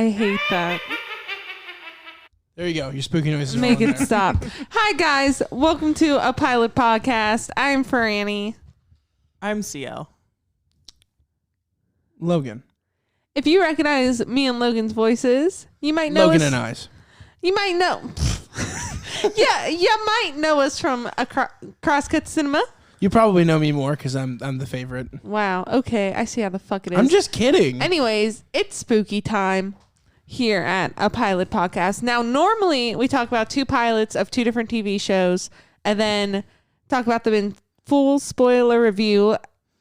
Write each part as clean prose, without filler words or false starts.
I hate that. There you go. Your spooky noises are Make on it there. stop. Hi, guys. Welcome to a pilot podcast. I'm Franny. I'm CL. Logan. If you recognize me and Logan's voices, you might know Logan us. and Eyes. You might know. Yeah, you might know us from a Crosscut Cinema. You probably know me more because I'm the favorite. Wow. Okay, I see how the fuck it is. I'm just kidding. Anyways, it's spooky time here at a pilot podcast. Now, normally we talk about two pilots of two different TV shows and then talk about them in full spoiler review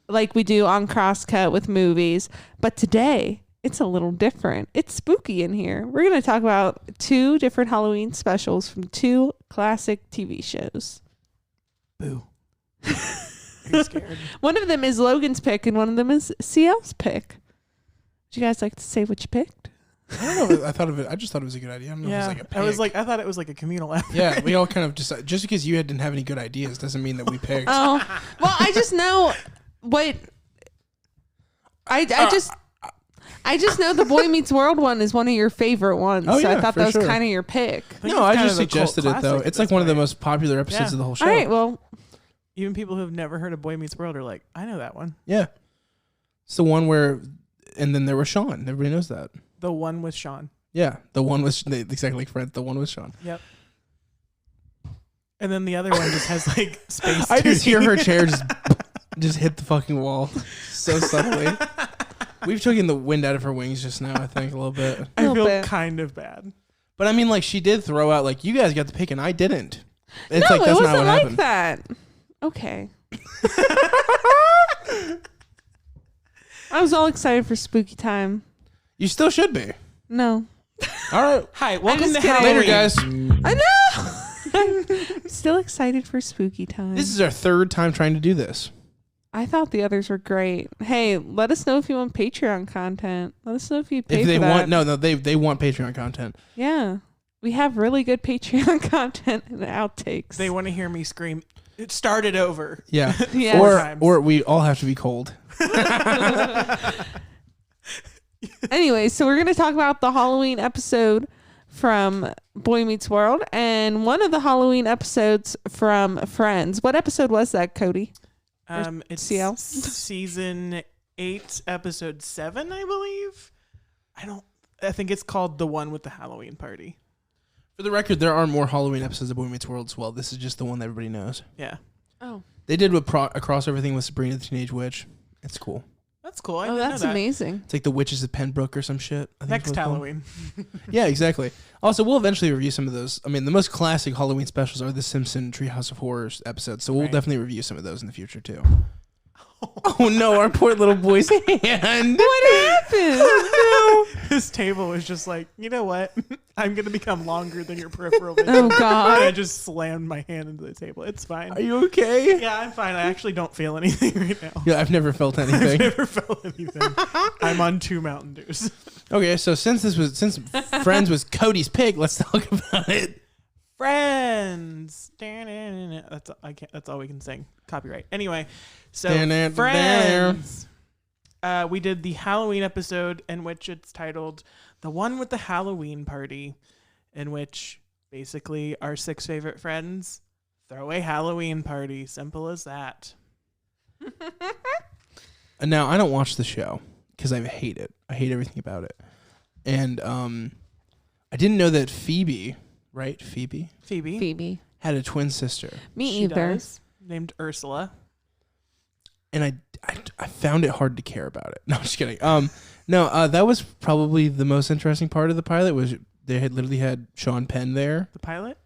like we do on Crosscut with movies. But today, it's a little different. It's spooky in here. We're going to talk about two different Halloween specials from two classic TV shows. Boo. Are you scared? One of them is Logan's pick and one of them is CL's pick. Would you guys like to say what you picked? I don't know. I just thought it was a good idea. I don't know if it was like a pick. I thought it was like a communal effort. Yeah, we all kind of just because you didn't have any good ideas doesn't mean that we picked. Oh, well, I just know what I just know the Boy Meets World one is one of your favorite ones. Oh, so I yeah, thought for that was sure. kind of your pick. No, I kind just of a cult suggested it though. classic It's at like this one of the point. most popular episodes Yeah. of the whole show. All right, well, Even people who have never heard of Boy Meets World are like, I know that one. Yeah, it's the one where, and then there was Shawn. Everybody knows that. The one with Shawn. Yeah, the one was exactly like Friends. The one with Shawn. Yep. And then the other one just has like space. I just hear her tuning. chair just hit the fucking wall so subtly. We've taken the wind out of her wings just now. I think a little bit. I Little feel bit. kind of bad. But I mean, like, she did throw out, like, you guys got the pick and I didn't. It's no, like, it that's not wasn't what like happened. that. Okay. I was all excited for spooky time. You still should be. No. All right. Hi, welcome just to kidding. Halloween. Later, guys. I know. I'm still excited for spooky time. This is our third time trying to do this. I thought the others were great. Hey, let us know if you want Patreon content. Let us know if you pay If they for that. want, no, they want Patreon content. Yeah. We have really good Patreon content and outtakes. They want to hear me scream, it started over. Yeah. Yeah. Four times. Or we all have to be cold. Anyway, so we're going to talk about the Halloween episode from Boy Meets World and one of the Halloween episodes from Friends. What episode was that, Cody? It's CL? season 8, episode 7, I believe. I think it's called The One with the Halloween Party. For the record, there are more Halloween episodes of Boy Meets World as well. This is just the one that everybody knows. Yeah. Oh. They did a crossover thing with Sabrina the Teenage Witch. It's cool. That's cool. I Oh, didn't know that's that. amazing. It's like the Witches of Pembroke or some shit. I think Next it's what it's called. Halloween. Yeah, exactly. Also, we'll eventually review some of those. I mean, the most classic Halloween specials are the Simpson Treehouse of Horrors episodes, so we'll Right. definitely review some of those in the future too. Oh no, our poor little boy's hand. What happened? This table was just like, you know what? I'm going to become longer than your peripheral vision. Oh, And I God. just slammed my hand into the table. It's fine. Are you okay? Yeah, I'm fine. I actually don't feel anything right now. Yeah, I've never felt I've anything. never felt anything. I'm on 2 Mountain Dews. Okay, so since Friends was Cody's pick, let's talk about it. Friends. That's all we can sing. Copyright. Anyway, so Da-da-da-da. Friends. We did the Halloween episode in which it's titled "The One with the Halloween Party," in which basically our 6 favorite friends throw a Halloween party. Simple as that. And now I don't watch the show because I hate it. I hate everything about it. And I didn't know that Phoebe, right? Phoebe Phoebe. had a twin sister. Me She either. does, named Ursula. And I found it hard to care about it. No, I'm just kidding. That was probably the most interesting part of the pilot was they had literally had Sean Penn there. The pilot?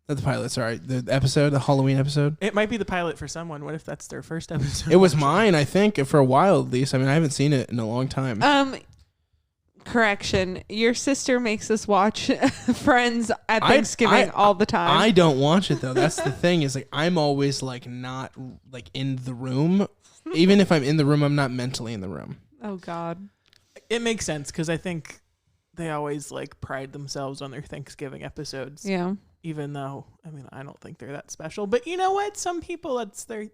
Not the pilot, sorry. The episode, the Halloween episode. It might be the pilot for someone. What if that's their first episode? It was mine, I think, for a while at least. I mean, I haven't seen it in a long time. Correction. Your sister makes us watch Friends at Thanksgiving all the time. I don't watch it though. That's the thing is like I'm always like not like in the room. Even if I'm in the room, I'm not mentally in the room. Oh, God. It makes sense because I think they always like pride themselves on their Thanksgiving episodes. Yeah. Even though, I mean, I don't think they're that special. But you know what? Some people, that's their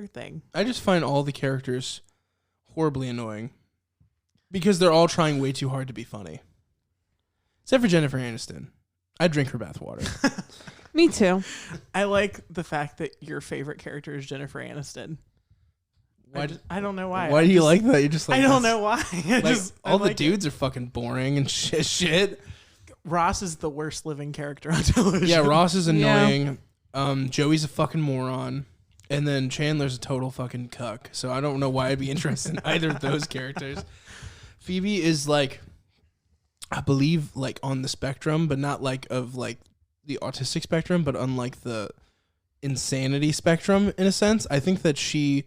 thing. I just find all the characters horribly annoying because they're all trying way too hard to be funny. Except for Jennifer Aniston. I drink her bathwater. Me too. I like the fact that your favorite character is Jennifer Aniston. I don't know why. Why do you like that? You're just like, I don't know why. All the dudes are fucking boring and shit. Ross is the worst living character on television. Yeah, Ross is annoying. Joey's a fucking moron. And then Chandler's a total fucking cuck. So I don't know why I'd be interested in either of those characters. Phoebe is like, I believe, like on the spectrum, but not like of like the autistic spectrum, but on like the insanity spectrum in a sense. I think that she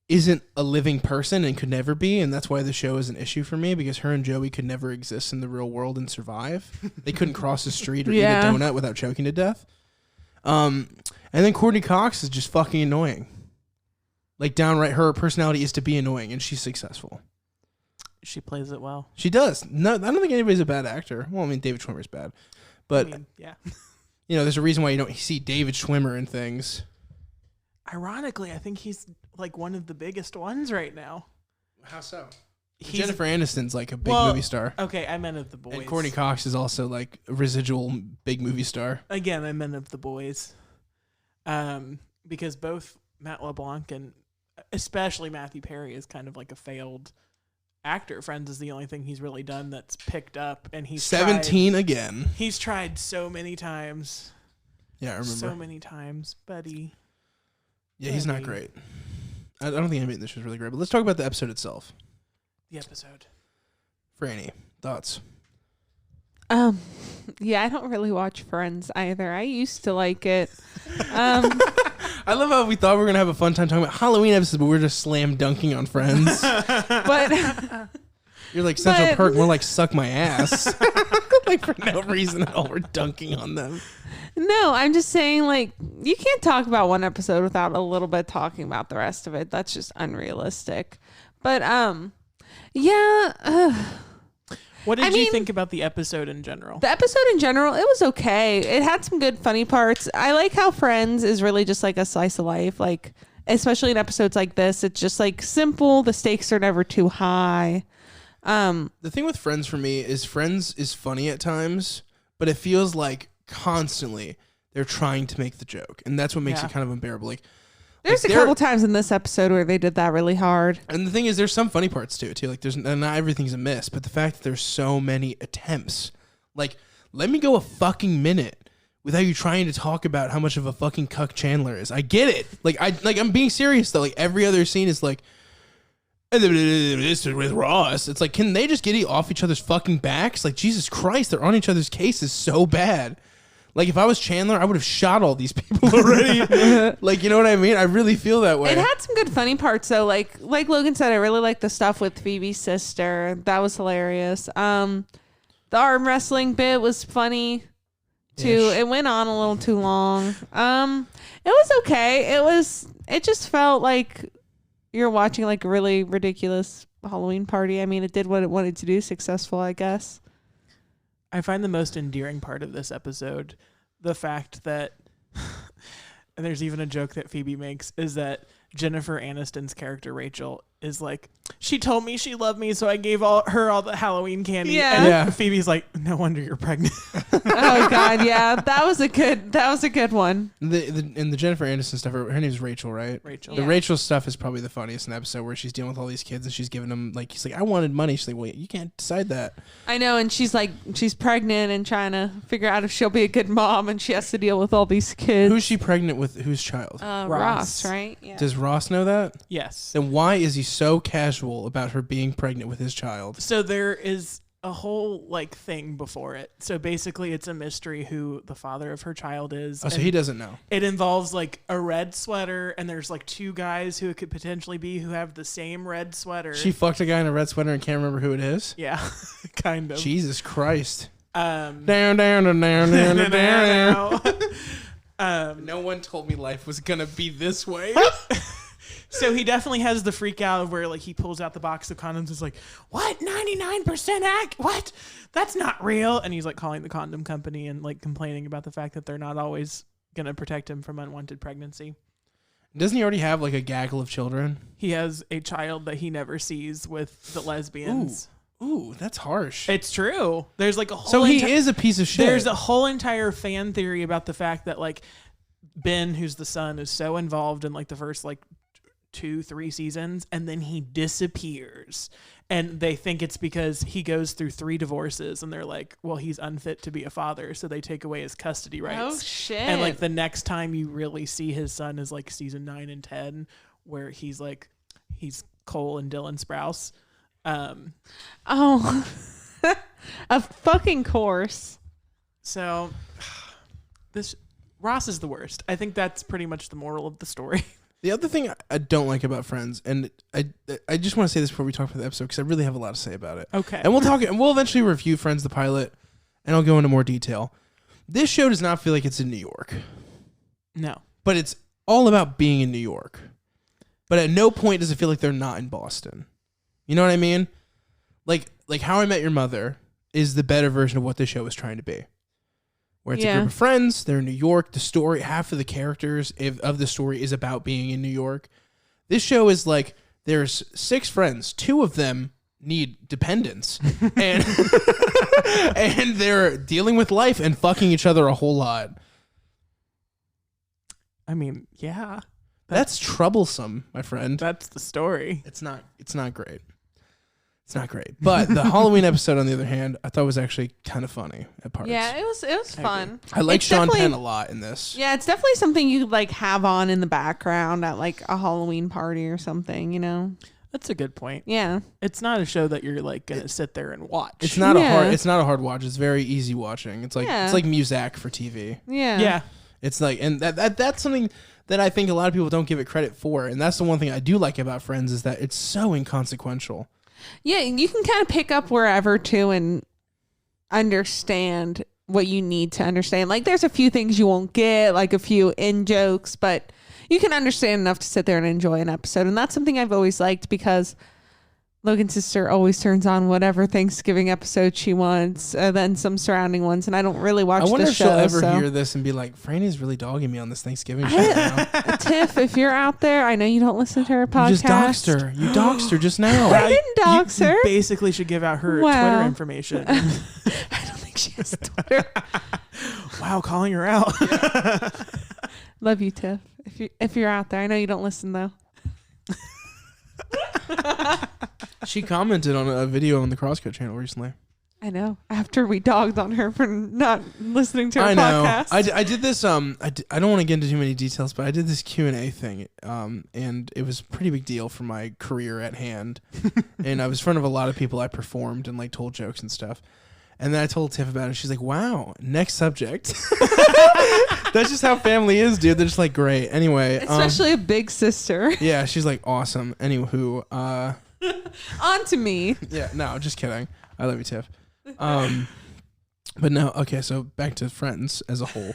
isn't a living person and could never be, and that's why the show is an issue for me, because her and Joey could never exist in the real world and survive. They couldn't cross the street or eat a donut without choking to death. And then Courtney Cox is just fucking annoying. Like downright, her personality is to be annoying, and she's successful. She plays it well. She does. No, I don't think anybody's a bad actor. Well, I mean, David Schwimmer's bad, but yeah. You know, there's a reason why you don't see David Schwimmer in things. Ironically, I think he's like one of the biggest ones right now. How so? Jennifer Aniston's like a big movie star. Okay, I meant of the boys. And Courtney Cox is also like a residual big movie star. Again, I meant of the boys. Because both Matt LeBlanc and especially Matthew Perry is kind of like a failed actor. Friends is the only thing he's really done that's picked up, and he's 17 again. He's tried so many times. Yeah, I remember. So many times, buddy. Yeah, he's not great. I don't think anybody in this show is really great, but let's talk about the episode itself. The episode. Franny, thoughts? Yeah, I don't really watch Friends either. I used to like it. I love how we thought we were going to have a fun time talking about Halloween episodes, but we're just slam dunking on Friends. But you're like Central Perk, more like suck my ass. Like for no reason at all, we're dunking on them. No, I'm just saying, like, you can't talk about one episode without a little bit talking about the rest of it. That's just unrealistic. But, yeah. What did you think about the episode in general? The episode in general, it was okay. It had some good funny parts. I like how Friends is really just like a slice of life. Like, especially in episodes like this, it's just like simple. The stakes are never too high. The thing with Friends for me is Friends is funny at times, but it feels like constantly they're trying to make the joke, and that's what makes it kind of unbearable. Like, there's a couple times in this episode where they did that really hard. And the thing is, there's some funny parts to it too. Like, there's not everything's a miss, but the fact that there's so many attempts, like, let me go a fucking minute without you trying to talk about how much of a fucking cuck Chandler is. I get it. I'm being serious though. Like, every other scene is like, this is with Ross. It's like, can they just get off each other's fucking backs? Like, Jesus Christ, they're on each other's cases so bad. Like, if I was Chandler, I would have shot all these people already. Like, you know what I mean? I really feel that way. It had some good funny parts, though. Like Logan said, I really liked the stuff with Phoebe's sister. That was hilarious. The arm wrestling bit was funny, too. Ish. It went on a little too long. It was okay. It just felt like you're watching, like, a really ridiculous Halloween party. I mean, it did what it wanted to do. Successful, I guess. I find the most endearing part of this episode the fact that, and there's even a joke that Phoebe makes, is that Jennifer Aniston's character Rachel is like, she told me she loved me, so I gave her all the Halloween candy. Yeah. And Phoebe's like, no wonder you're pregnant. Oh God, yeah, that was a good one. The Jennifer Aniston stuff, her name's Rachel, right? Rachel. The Rachel stuff is probably the funniest in the episode, where she's dealing with all these kids and she's giving them, like, he's like, I wanted money. She's like, well, you can't decide that. I know, and she's like, she's pregnant and trying to figure out if she'll be a good mom, and she has to deal with all these kids. Who's she pregnant with? Whose child? Ross, right? Yeah. Does Ross know that? Yes. Then why is he so casual about her being pregnant with his child? So there is a whole like thing before it. So basically it's a mystery who the father of her child is. Oh, so he doesn't know. It involves like a red sweater, and there's like two guys who it could potentially be who have the same red sweater. She fucked a guy in a red sweater and can't remember who it is? Yeah, kind of. Jesus Christ. Down. No one told me life was gonna be this way. So he definitely has the freak out of where like he pulls out the box of condoms and is like, what, 99% what? That's not real. And he's like calling the condom company and like complaining about the fact that they're not always going to protect him from unwanted pregnancy. Doesn't he already have like a gaggle of children? He has a child that he never sees with the lesbians. Ooh, that's harsh. It's true. There's like a whole. So he is a piece of shit. There's a whole entire fan theory about the fact that like Ben, who's the son, is so involved in like the first like 2-3 seasons, and then he disappears. And they think it's because he goes through 3 divorces, and they're like, well, he's unfit to be a father, so they take away his custody rights. Oh shit! And like the next time you really see his son is like season 9 and 10, where he's Cole and Dylan Sprouse. Oh, a fucking course. So this Ross is the worst. I think that's pretty much the moral of the story. The other thing I don't like about Friends, and I just want to say this before we talk about the episode because I really have a lot to say about it. Okay. And we'll eventually review Friends the pilot, and I'll go into more detail. This show does not feel like it's in New York. No. But it's all about being in New York. But at no point does it feel like they're not in Boston. You know what I mean? Like How I Met Your Mother is the better version of what this show is trying to be. Where it's a group of friends, they're in New York. The story, half of the characters of the story is about being in New York. This show is like, there's 6 friends. 2 of them need dependents. and and they're dealing with life and fucking each other a whole lot. I mean, yeah. That's troublesome, my friend. That's the story. It's not great. It's not great. But the Halloween episode, on the other hand, I thought was actually kind of funny at parts. Yeah, it was fun. I like It's Sean definitely- Penn a lot in this. Yeah, it's definitely something you could like have on in the background at like a Halloween party or something, you know? That's a good point. Yeah. It's not a show that you're like gonna sit there and watch. It's not Yeah. it's not a hard watch. It's very easy watching. It's like Yeah. it's like Muzak for TV. Yeah. Yeah. It's like, and that's something that I think a lot of people don't give it credit for. And that's the one thing I do like about Friends is that it's so inconsequential. Yeah, you can kind of pick up wherever too and understand what you need to understand. Like there's a few things you won't get, like a few in jokes, but you can understand enough to sit there and enjoy an episode. And that's something I've always liked because Logan's sister always turns on whatever Thanksgiving episode she wants, then some surrounding ones, and I don't really watch I wonder the if show. she'll ever so. hear this and be like, Franny's really dogging me on this Thanksgiving show now. Tiff, if you're out there, I know you don't listen to her podcast. You just doxed her. You doxed her just now. I didn't dox You her. basically should give out her Wow. Twitter information. I don't think she has Twitter. Wow, calling her out. Love you, Tiff. If you're out there, I know you don't listen though. She commented on a video on the CrossCut channel recently. I know. After we dogged on her for not listening to her I know. podcast. I did this. I don't want to get into too many details, but I did this Q&A thing, and it was a pretty big deal for my career at hand. And I was in front of a lot of people. I performed and like told jokes and stuff. And then I told Tiff about it. She's like, "Wow, next subject." That's just how family is, dude. They're just like, great. Anyway, Especially a big sister. yeah, she's like, awesome. Anywho, On to me. yeah, no, just kidding. I love you, Tiff. But no, okay, so back to Friends as a whole.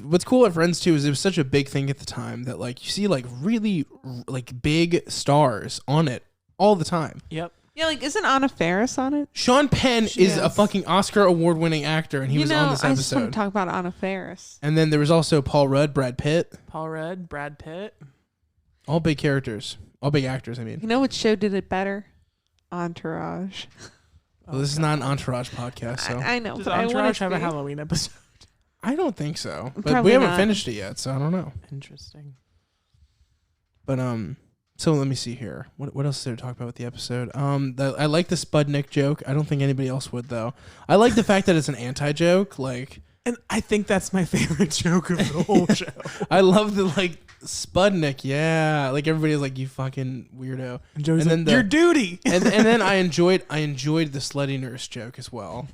What's cool at Friends too is it was such a big thing at the time that like you see like really like big stars on it all the time. Yep. Yeah, like isn't Anna Faris on it? Sean Penn She is a is. fucking Oscar award-winning actor, and he was on this I just want episode. to talk about Anna Faris. And then there was also Paul Rudd, Brad Pitt, Paul Rudd, Brad Pitt. all big characters, all big actors. I mean, You know what show did it better? Entourage. well, this is not an Entourage podcast, so I know. Does but I want Entourage it to have a be. Halloween episode? I don't think so. But Probably we haven't not. finished it yet, so I don't know. Interesting. But so let me see here. What else is there to talk about with the episode? I like the Spudnik joke. I don't think anybody else would though. I like the fact that it's an anti-joke. Like, And I think that's my favorite joke of the whole show. I love the like Spudnik. Yeah, like everybody's like, you fucking weirdo. And Joey's And then like, the- your duty. And then I enjoyed the slutty nurse joke as well.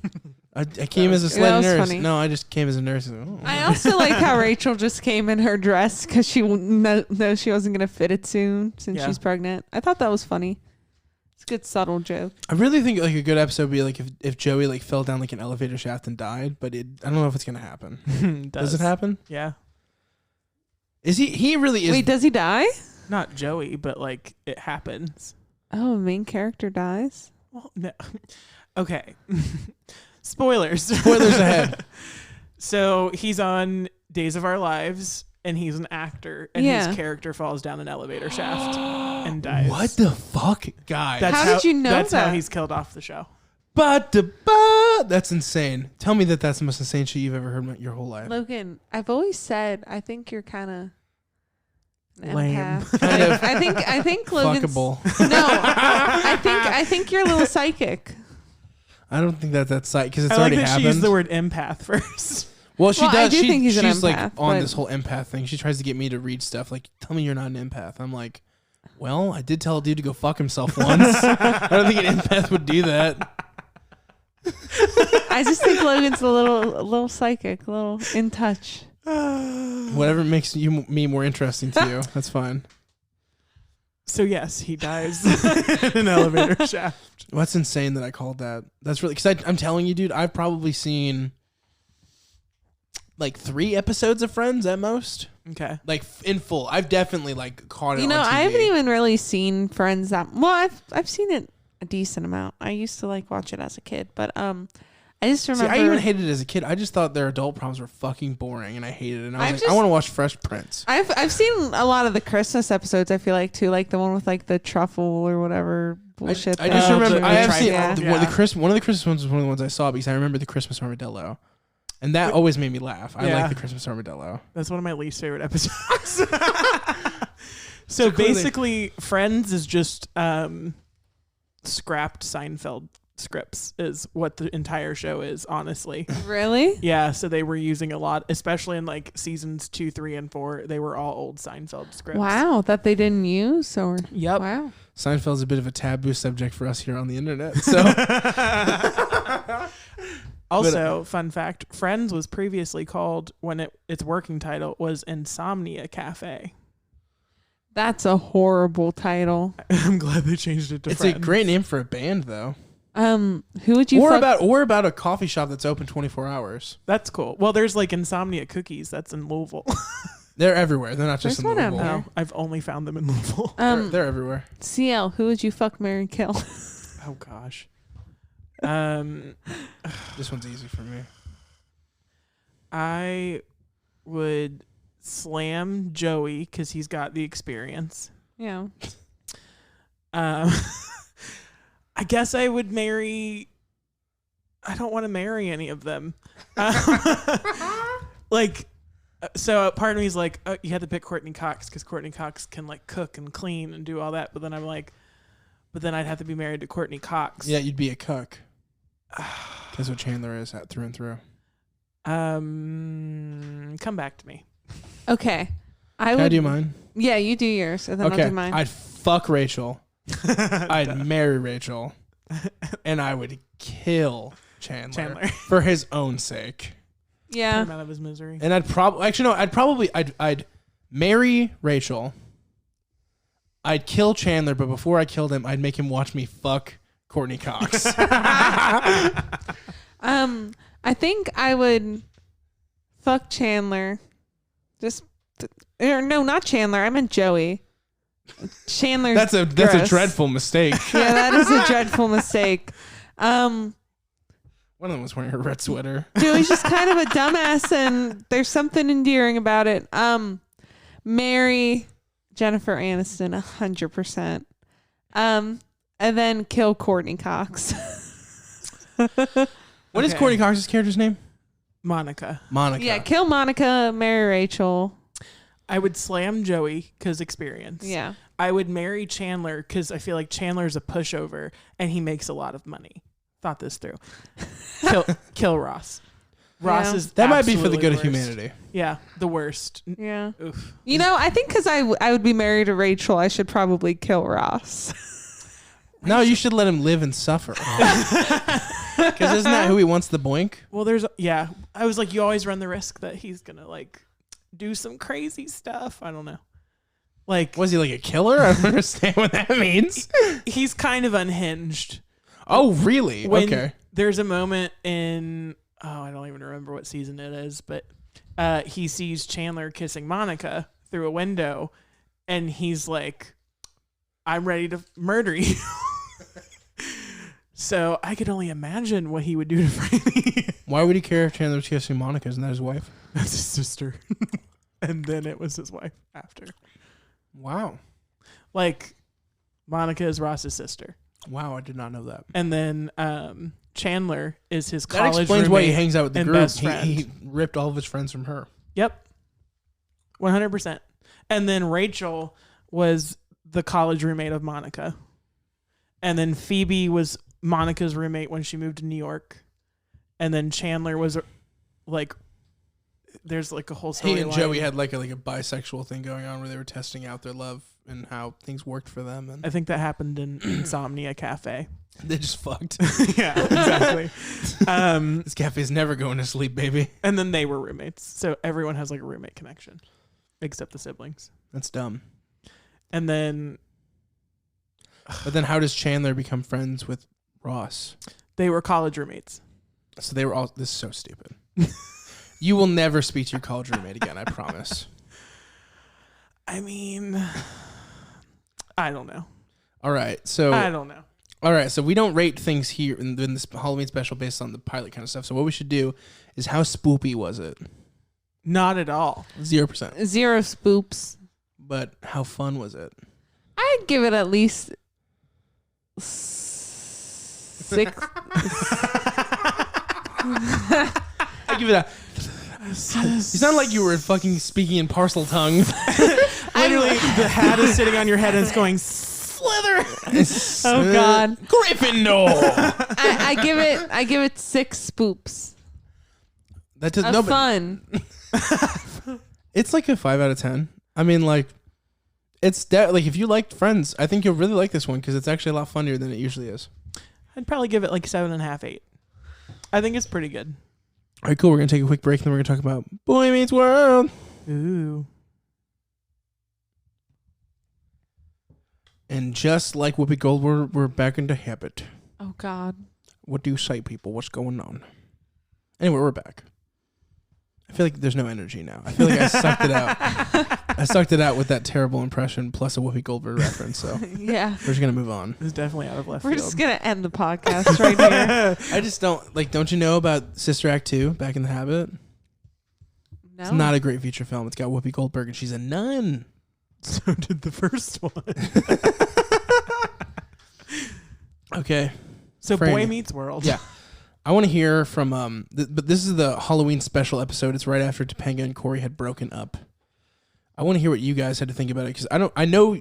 I came as a That slutty was nurse. funny. No, I just came as a nurse. Oh. I also like how Rachel just came in her dress because she knows she wasn't going to fit it soon since Yeah. she's pregnant. I thought that was funny. It's a good subtle joke. I really think like a good episode would be like if Joey like fell down like an elevator shaft and died, but I don't know if it's gonna happen. Does it happen? Yeah. Is he really is? Wait, does he die? Not Joey, but like it happens. Oh, main character dies? Well, no. Okay. Spoilers. Spoilers ahead. So he's on Days of Our Lives, and he's an actor, and his character falls down an elevator shaft and dies. What the fuck, guys? How did you know that's that? how he's killed off the show. That's insane. Tell me that's the most insane shit you've ever heard your whole life. Logan, I've always said I think you're kind of Lame. Kind of I think Logan's fuckable. No, I think you're a little psychic. I don't think that's sight because it's I like already that happened. she used the word empath first. Well, she Well, I does. do think he's an she's like empath, on but- this whole empath thing. She tries to get me to read stuff like, "Tell me you're not an empath." I'm like, "Well, I did tell a dude to go fuck himself once. I don't think an empath would do that." I just think Logan's a little psychic, a little in touch. Whatever makes me more interesting to you, that's fine. So yes, he dies in an elevator shaft. Well, that's insane that I called that. That's really because I'm telling you, dude. I've probably seen like 3 episodes of Friends at most. Okay. Like in full. I've definitely like caught it. You know, on TV. I haven't even really seen Friends that well. I've seen it a decent amount. I used to like watch it as a kid, but I just remember. See, I even hated it as a kid. I just thought their adult problems were fucking boring, and I hated it. And I was I I want to watch Fresh Prince. I've seen a lot of the Christmas episodes. I feel like too, like the one with like the truffle or whatever bullshit. I just remember. the I have seen trifle. one of the Christmas ones was one of the ones I saw because I remember the Christmas armadillo, and that always made me laugh. I Yeah. like the Christmas armadillo. That's one of my least favorite episodes. So clearly- basically, Friends is just scrapped Seinfeld scripts is what the entire show is, honestly. Really? Yeah, so they were using a lot, especially in like seasons 2, 3, and 4. They were all old Seinfeld scripts. Wow, that they didn't use or Yep. wow. Seinfeld's a bit of a taboo subject for us here on the internet. So Also, fun fact, Friends was previously called, when its working title was Insomnia Cafe. That's a horrible title. I'm glad they changed it to it's Friends. a great name for a band, though. Who would you Or fuck? about a coffee shop that's open 24 hours. That's cool. Well, there's like Insomnia Cookies. That's in Louisville. They're everywhere. They're not just There's in one out Louisville. there. No, I've only found them in Louisville. They're everywhere. CL, who would you fuck, marry, kill? Oh gosh. This one's easy for me. I would slam Joey because he's got the experience. Yeah. I guess I would marry. I don't want to marry any of them. Like, so part of me is like, oh, you had to pick Courtney Cox because Courtney Cox can like cook and clean and do all that. But then I'm like, but then I'd have to be married to Courtney Cox. Yeah, you'd be a cuck. That's what Chandler is through and through. Come back to me. Okay. Can I do mine? Yeah, you do yours, and then Okay. I'll do mine. I'd fuck Rachel. I'd marry Rachel. And I would kill Chandler. For his own sake. Put yeah. him out of his misery. And I'd marry Rachel. I'd kill Chandler, but before I killed him, I'd make him watch me fuck Courtney Cox. I think I would fuck Chandler. No, not Chandler. I meant Joey. Chandler's That's a gross. dreadful mistake. Yeah, that is a dreadful mistake. One of them was wearing a red sweater. Joey's just kind of a dumbass, and there's something endearing about it. Marry Jennifer Aniston 100%. And then kill Courtney Cox. What is Okay. Courtney Cox's character's name? Monica. Monica. Yeah, kill Monica, marry Rachel. I would slam Joey because experience. Yeah. I would marry Chandler because I feel like Chandler's a pushover and he makes a lot of money. Thought this through. Kill Ross. Ross Yeah. is That might be for the absolutely good of worst. humanity. Yeah, the worst. Yeah. Oof. You know, I think because I would be married to Rachel, I should probably kill Ross. No, you should let him live and suffer. Because isn't that who he wants to boink? Well, I was like, you always run the risk that he's gonna like do some crazy stuff. I don't know. Like, Was he like a killer? I don't understand what that means. he's kind of unhinged. Oh, really? When Okay. There's a moment in I don't even remember what season it is, but he sees Chandler kissing Monica through a window, and he's like, "I'm ready to murder you." So I could only imagine what he would do to Franny. Why would he care if Chandler was kissing Monica? Isn't that his wife? That's his sister. and then it was his wife after. Wow. Like, Monica is Ross's sister. Wow, I did not know that. And then Chandler is his That college explains why he roommate hangs out with the and group. best friend. He ripped all of his friends from her. Yep. 100%. And then Rachel was the college roommate of Monica. And then Phoebe was Monica's roommate when she moved to New York. And then Chandler was like, there's like a whole story. He and Joey had like a bisexual thing going on where they were testing out their love and how things worked for them. And I think that happened in Insomnia Cafe. they just fucked. Yeah, exactly. This cafe's never going to sleep, baby. And then they were roommates. So everyone has like a roommate connection, except the siblings. That's dumb. And then But then how does Chandler become friends with Ross? they were college roommates. So they were all... This is so stupid. You will never speak to your college roommate again, I promise. I mean, I don't know. All right, so... I don't know. All right, so we don't rate things here in this Halloween special based on the pilot kind of stuff. So what we should do is how spoopy was it? Not at all. 0%. 0 spoops. But how fun was it? I'd give it at least 6. I give it a... You sound like you were fucking speaking in parcel tongue. Literally, the hat is sitting on your head and it's going slither. Oh God, Gryffindor. I give it 6 spoops. That does Of no, but fun. it's like a 5 out of 10. I mean, like, it's like if you liked Friends, I think you'll really like this one because it's actually a lot funnier than it usually is. I'd probably give it like 7.5, 8. I think it's pretty good. All right, cool. We're gonna take a quick break and then we're gonna talk about Boy Meets World. Ooh. And just like Whoopi Goldberg, we're back into habit. Oh God. What do you say, people? What's going on? Anyway, we're back. I feel like there's no energy now. I feel like I sucked it out. I sucked it out with that terrible impression plus a Whoopi Goldberg reference. So Yeah. we're just gonna move on. It's definitely out of left We're field. just gonna end the podcast right here. I just don't you know about Sister Act 2, Back in the Habit? No. It's not a great feature film. It's got Whoopi Goldberg and she's a nun. So did the first one. Okay. So Franny. Boy Meets World. Yeah. I want to hear from but this is the Halloween special episode. It's right after Topanga and Corey had broken up. I want to hear what you guys had to think about it because I know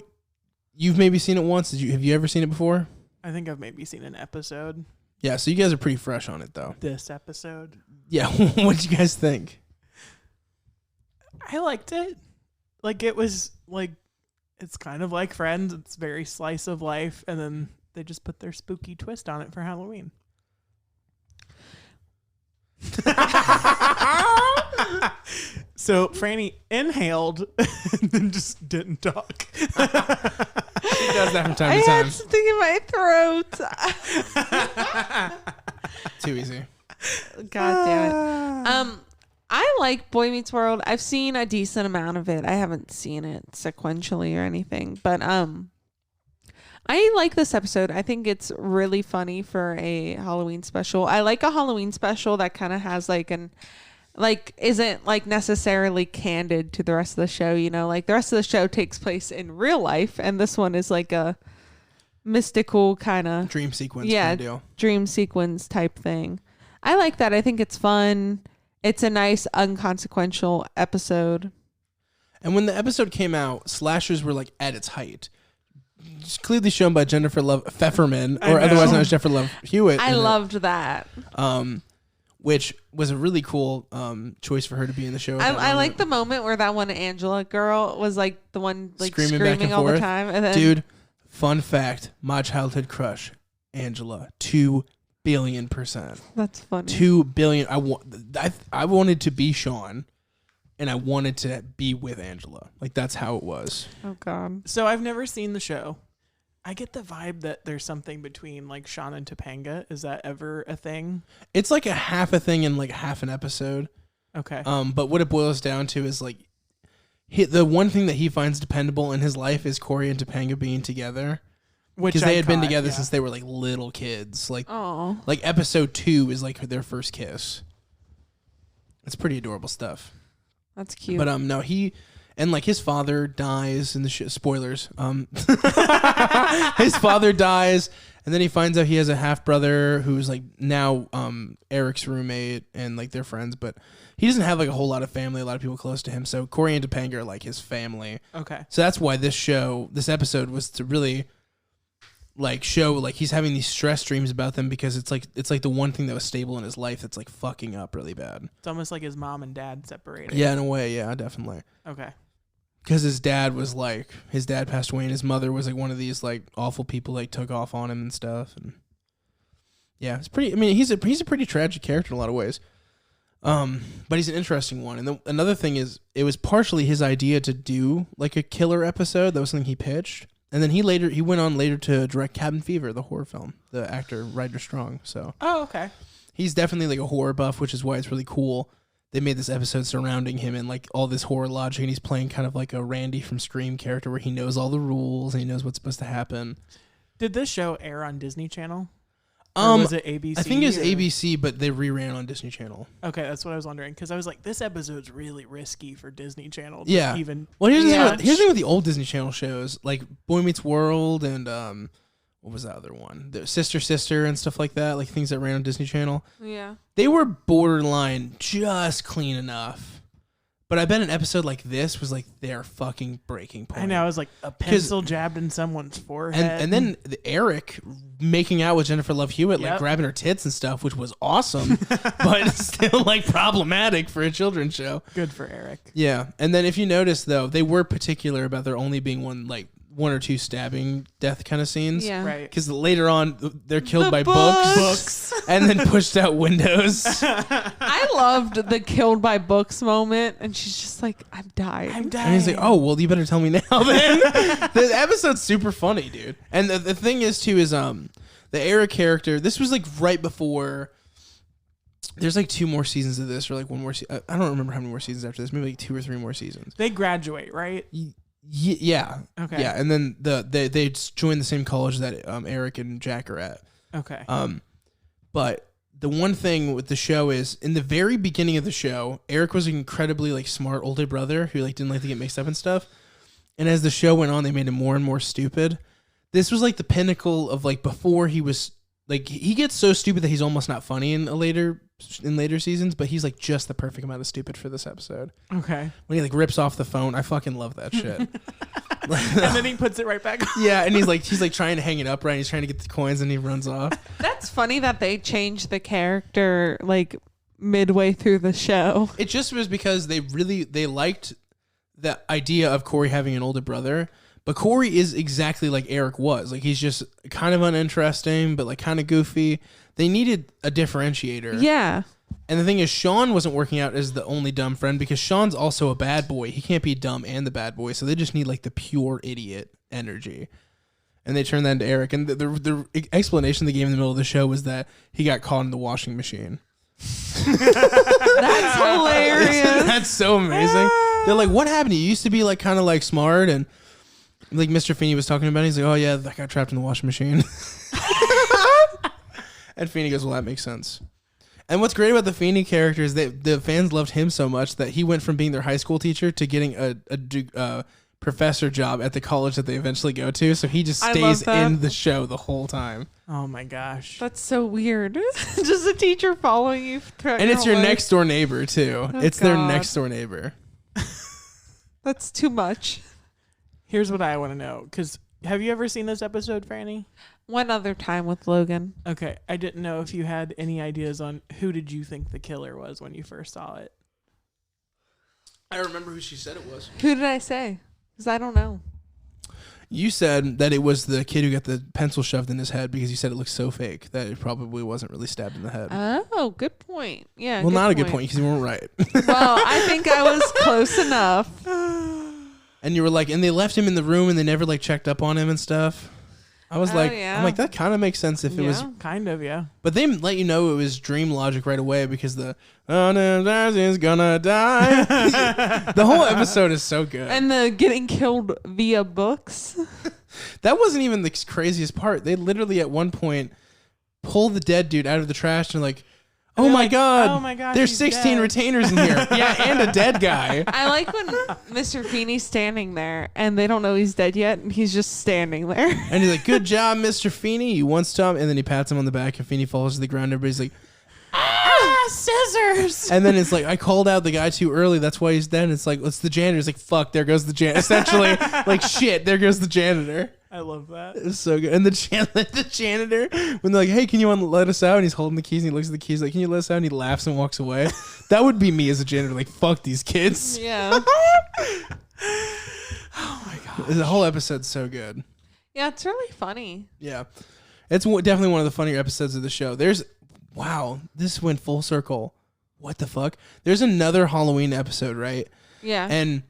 you've maybe seen it once. Have you ever seen it before? I think I've maybe seen an episode. Yeah, so you guys are pretty fresh on it though. This episode. Yeah, what did you guys think? I liked it. Like, it was like, it's kind of like Friends. It's very slice of life. And then they just put their spooky twist on it for Halloween. So Franny inhaled and then just didn't talk. He does that from time I to time. had something in my throat. Too easy. God damn it. I like Boy Meets World. I've seen a decent amount of it. I haven't seen it sequentially or anything, but I like this episode. I think it's really funny for a Halloween special. I like a Halloween special that kind of has isn't like necessarily candid to the rest of the show, you know, like the rest of the show takes place in real life and this one is like a mystical kind of Dream sequence kind of deal. Dream sequence type thing. I like that. I think it's fun. It's a nice unconsequential episode. And when the episode came out, slashers were like at its height. It's clearly shown by Jennifer Love Pfefferman, or otherwise known as Jennifer Love Hewitt. I loved that. Which was a really cool choice for her to be in the show. I like the moment where that one Angela girl was like the one like Screaming back and screaming all the forth. time. And then, Dude, fun fact, my childhood crush, Angela, 2 billion %. that's funny. 2 billion. I wanted to be Shawn, and I wanted to be with Angela. Like, that's how it was. Oh God. So I've never seen the show. I get the vibe that there's something between like Shawn and Topanga. Is that ever a thing? It's like a half a thing and like half an episode. Okay. But what it boils down to is like the one thing that he finds dependable in his life is Corey and Topanga being together. Which Because they I had been caught, together yeah. since they were like little kids. Like Oh. episode 2 is like their first kiss. It's pretty adorable stuff. That's cute. But no, his father dies in the spoilers. His father dies, and then he finds out he has a half brother who's like now Eric's roommate, and like they're friends, but he doesn't have like a whole lot of family, a lot of people close to him. So Corey and Topanga are like his family. Okay. So that's why this episode was to really like show like he's having these stress dreams about them, because it's like the one thing that was stable in his life that's like fucking up really bad. It's almost like his mom and dad separated. Yeah, in a way, yeah, definitely. Okay. Because his dad passed away, and his mother was like one of these like awful people like took off on him and stuff. And yeah, it's pretty. I mean, he's a pretty tragic character in a lot of ways. But he's an interesting one. And another thing is, it was partially his idea to do like a killer episode. That was something he pitched, and then he went on later to direct Cabin Fever, the horror film. The actor Ryder Strong. So okay. He's definitely like a horror buff, which is why it's really cool. They made this episode surrounding him and like all this horror logic, and he's playing kind of like a Randy from Scream character where he knows all the rules and he knows what's supposed to happen. Did this show air on Disney Channel? Or was it ABC? I think it was ABC, but they reran on Disney Channel. Okay, that's what I was wondering, because I was like, this episode's really risky for Disney Channel. Yeah. Well, here's the thing with the old Disney Channel shows, like Boy Meets World and what was that other one? The Sister and stuff like that, like things that ran on Disney Channel. Yeah. They were borderline just clean enough. But I bet an episode like this was like their fucking breaking point. I know, it was like a pencil jabbed in someone's forehead. And then Eric making out with Jennifer Love Hewitt, like grabbing her tits and stuff, which was awesome, but still like problematic for a children's show. Good for Eric. Yeah. And then if you notice though, they were particular about there only being one or two stabbing death kind of scenes. Yeah. Right. Because later on, they're killed by books and then pushed out windows. I loved the killed by books moment, and she's just like, I'm dying. And he's like, oh, well, you better tell me now then. The episode's super funny, dude. And the thing is, too, is the Eric character, this was like right before... There's like 2 more seasons of this, or like 1 more I don't remember how many more seasons after this. Maybe like 2 or 3 more seasons. They graduate, right? Yeah. Okay. Yeah, and then they join the same college that Eric and Jack are at. Okay. But the one thing with the show is, in the very beginning of the show, Eric was an incredibly like smart older brother who like didn't like to get mixed up and stuff. And as the show went on, they made him more and more stupid. This was like the pinnacle of like before he was like, he gets so stupid that he's almost not funny in later seasons, but he's like just the perfect amount of stupid for this episode. Okay. When he like rips off the phone, I fucking love that shit. And then he puts it right back on. Yeah, and he's like trying to hang it up, right? He's trying to get the coins, and he runs off. That's funny that they changed the character like midway through the show. It just was because they liked the idea of Corey having an older brother, but Corey is exactly like Eric was. Like, he's just kind of uninteresting, but like kind of goofy. They needed a differentiator. Yeah. And the thing is, Shawn wasn't working out as the only dumb friend, because Shawn's also a bad boy. He can't be dumb and the bad boy, so they just need like the pure idiot energy. And they turned that into Eric. And the explanation they gave in the middle of the show was that he got caught in the washing machine. That's hilarious. That's so amazing. They're like, what happened? You used to be like kind of like smart, and like Mr. Feeney was talking about it. He's like, oh yeah, I got trapped in the washing machine. And Feeney goes, well, that makes sense. And what's great about the Feeney character is that the fans loved him so much that he went from being their high school teacher to getting a professor job at the college that they eventually go to. So he just stays in the show the whole time. Oh my gosh. That's so weird. Just a teacher following you. And it's your next door neighbor too. Oh, it's their next door neighbor. That's too much. Here's what I want to know. Because have you ever seen this episode, Franny? One other time with Logan. Okay. I didn't know if you had any ideas on who did you think the killer was when you first saw it. I remember who she said it was. Who did I say? Because I don't know. You said that it was the kid who got the pencil shoved in his head, because you said it looked so fake that it probably wasn't really stabbed in the head. Oh, good point. Yeah. Well, not a good point, because you weren't right. Well, I think I was close enough. And you were like, and they left him in the room and they never like checked up on him and stuff. I was like, yeah. I'm like, that kind of makes sense if it was. Kind of, yeah. But they let you know it was dream logic right away, because the is gonna die. The whole episode is so good. And the getting killed via books. That wasn't even the craziest part. They literally at one point pull the dead dude out of the trash and like, Oh my god. Oh my gosh. There's he's 16 dead. retainers in here. Yeah, and a dead guy. I like when Mr. Feeney's standing there and they don't know he's dead yet, and he's just standing there. And he's like, "Good job, Mr. Feeney. You once stopped." And then he pats him on the back, and Feeney falls to the ground. Everybody's like, Scissors. and then it's like, "I called out the guy too early. That's why he's dead." And it's like, "It's the janitor." It's like, "Fuck, there goes the janitor." Essentially, like, shit, there goes the janitor. I love that. It's so good. And the janitor, when they're like, "Hey, can you let us out?" And he's holding the keys, and he looks at the keys like, "Can you let us out?" And he laughs and walks away. That would be me as a janitor. Like, fuck these kids. Yeah. Oh my god. The whole episode's so good. Yeah, it's really funny. Yeah. It's definitely one of the funnier episodes of the show. Wow, this went full circle. What the fuck? There's another Halloween episode, right? Yeah. And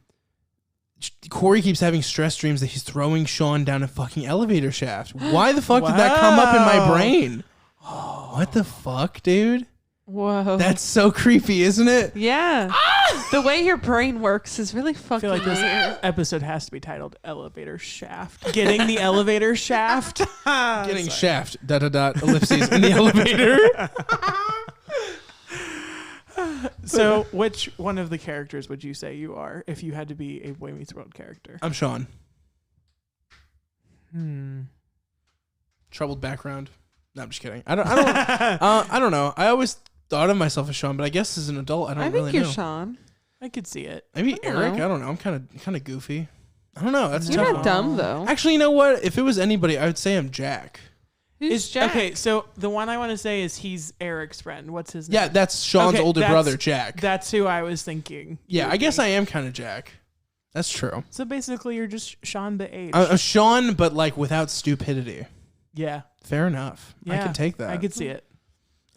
Corey keeps having stress dreams that he's throwing Shawn down a fucking elevator shaft. Why the fuck did that come up in my brain? What the fuck, dude? Whoa. That's so creepy, isn't it? Yeah. The way your brain works is really I fucking feel like this weird. episode has to be titled Elevator Shaft. Getting the elevator shaft. Getting shaft, ... ellipses in the elevator. So, which one of the characters would you say you are if you had to be a Boy Meets World character? I'm Shawn. Troubled background. No, I'm just kidding. I don't know. I always thought of myself as Shawn, but I guess as an adult, I don't really know. I think you're Shawn. I could see it. Maybe I don't Eric. know. I don't know. I'm kind of goofy. I don't know. That's a You're tough not one. dumb, though. Actually, you know what? If it was anybody, I would say I'm Jack. Who's Jack? Okay, so the one I want to say is he's Eric's friend. What's his name? Yeah, that's Shawn's Okay, older that's- brother, Jack. That's who I was thinking. Yeah, you I would guess be. I am kind of Jack. That's true. So basically, you're just Shawn but age. Shawn, but like without stupidity. Yeah. Fair enough. I Yeah, can take that. I could see it.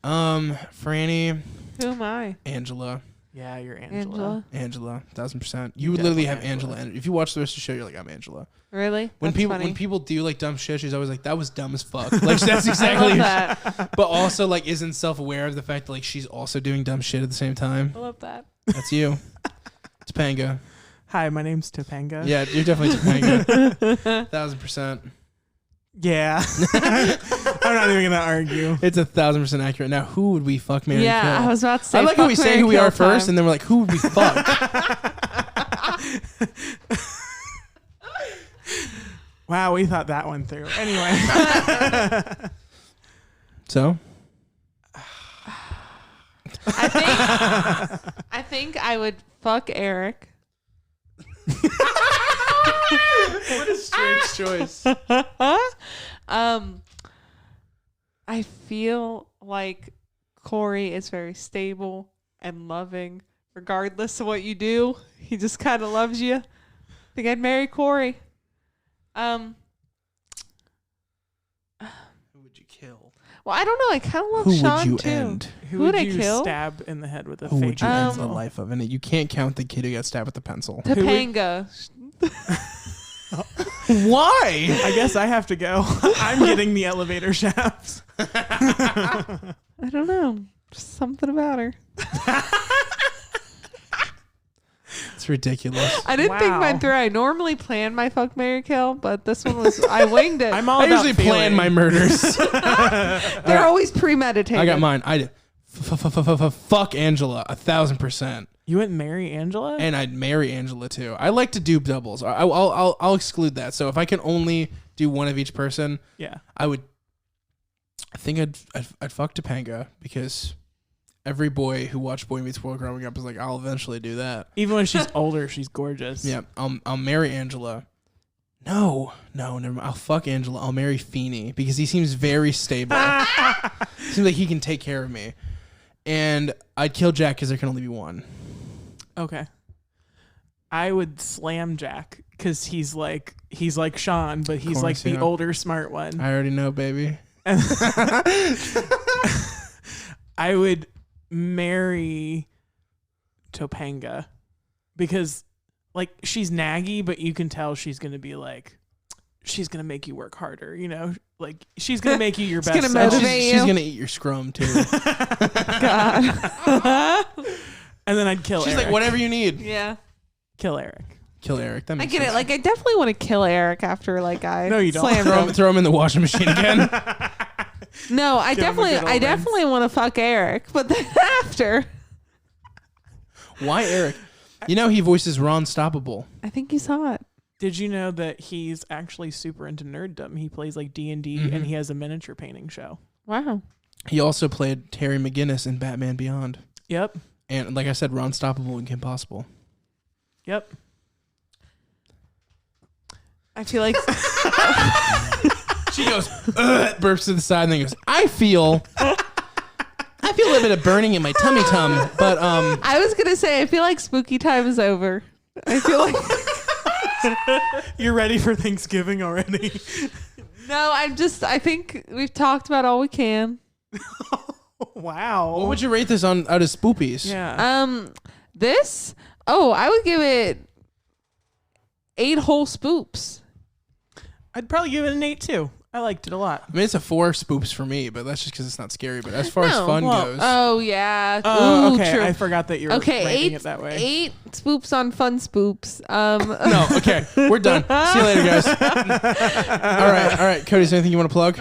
Franny, Who am I? Angela, Yeah, you're Angela. 1000%. You would literally have Definitely Angela. Angela. And if you watch the rest of the show, you're like, I'm Angela. Really? When That's people funny. when people do like dumb shit, she's always like, that was dumb as fuck. Like that's I exactly. love that. But also like isn't self-aware of the fact that like she's also doing dumb shit at the same time. I love that. That's you. Topanga. Hi, my name's Topanga. Yeah, you're definitely Topanga. 1000%. Yeah. I'm not even gonna argue. It's 1000% accurate. Now, who would we fuck, marry, Yeah, kill? I was about to say. I like how we fuck, say marry, who we kill are first, time. and then we're like, who would we fuck? Wow, we thought that one through. Anyway. So, I think I would fuck Eric. what a strange choice. I feel like Corey is very stable and loving, regardless of what you do. He just kind of loves you. I think I'd marry Corey. Who would you kill? Well, I don't know. I kind of love Who Shawn would you too. end? Who Who would would I you kill? stab in the head with a Who fake would you end the pencil? life of? And you can't count the kid who got stabbed with a pencil. Topanga. Why? I guess I have to go. I'm getting the elevator shafts. I don't know. Just something about her. It's ridiculous. I didn't think Wow. mine through. I normally plan my fuck, marry, kill, but this one was I winged it. I'm all I about usually plan feeling. my murders. They're always premeditated. I got mine. I did. Fuck Angela 1000%, You wouldn't marry Angela? and I'd marry Angela too. I like to do doubles. I'll exclude that. So if I can only do one of each person, Yeah. I would. I think I'd fuck Topanga because every boy who watched Boy Meets World growing up is like, I'll eventually do that. Even when she's older, she's gorgeous. Yeah, I'll marry Angela. No, never mind. I'll fuck Angela. I'll marry Feeney because he seems very stable. Seems like he can take care of me. And I'd kill Jack because there can only be one. Okay. I would slam Jack because he's like Shawn, but he's course, like the yeah. older smart one. I already know, baby. I would marry Topanga because like she's naggy, but you can tell she's gonna be like she's gonna make you work harder, you know? Like she's gonna make you your She's best gonna self. motivate She's you. gonna eat your scrum too. God. And then I'd kill She's Eric. like, whatever you need. Yeah. Kill Eric. Kill Eric. That I makes get sense. it. Like I definitely want to kill Eric after like I No, you don't. slammed him. Throw him in the washing machine again. No, I Give him a good old definitely want to fuck Eric, but then after, Why Eric? You know he voices Ron Stoppable. I think you saw it. Did you know that he's actually super into nerddom? He plays like D&D Mm-hmm. and he has a miniature painting show. Wow. He also played Terry McGinnis in Batman Beyond. Yep. And like I said, Ron Stoppable in Kim Possible. Yep. I feel like She goes, burps to the side, and then goes, I feel a little bit of burning in my tummy tum, but I was gonna say I feel like spooky time is over. I feel like You're ready for Thanksgiving already? no. I think we've talked about all we can. Wow. what would you rate this on out of spoopies? Yeah. This. Oh, I would give it 8 whole spoops. I'd probably give it an 8 too. I liked it a lot. I mean, it's a 4 spoops for me, but that's just because it's not scary. But as far as fun goes, Oh yeah. Oh, Ooh, okay. true. I forgot that you were Okay, ranking 8 it that way. 8 spoops on fun spoops. no, okay, we're done. See you later, guys. all right, Cody. Is there anything you want to plug?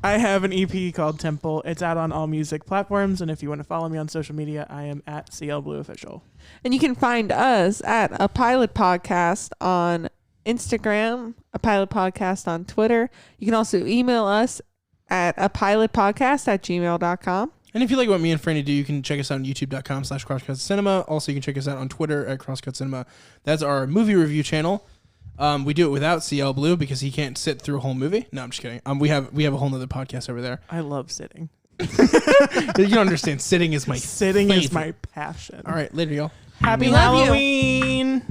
I have an EP called Temple. It's out on all music platforms, and if you want to follow me on social media, I am at CL Blue Official. And you can find us at A Pilot Podcast on Instagram, A Pilot Podcast on Twitter. You can also email us at apilotpodcast@gmail.com. And if you like what me and Franny do, you can check us out on youtube.com/crosscutcinema. Also, you can check us out on Twitter at Crosscut Cinema. That's our movie review channel. We do it without CL Blue because he can't sit through a whole movie. No, I'm just kidding. We have a whole nother podcast over there. I love sitting. You don't understand. Sitting is my Sitting is favorite. my passion. All right, later, y'all. Happy We love you. Halloween.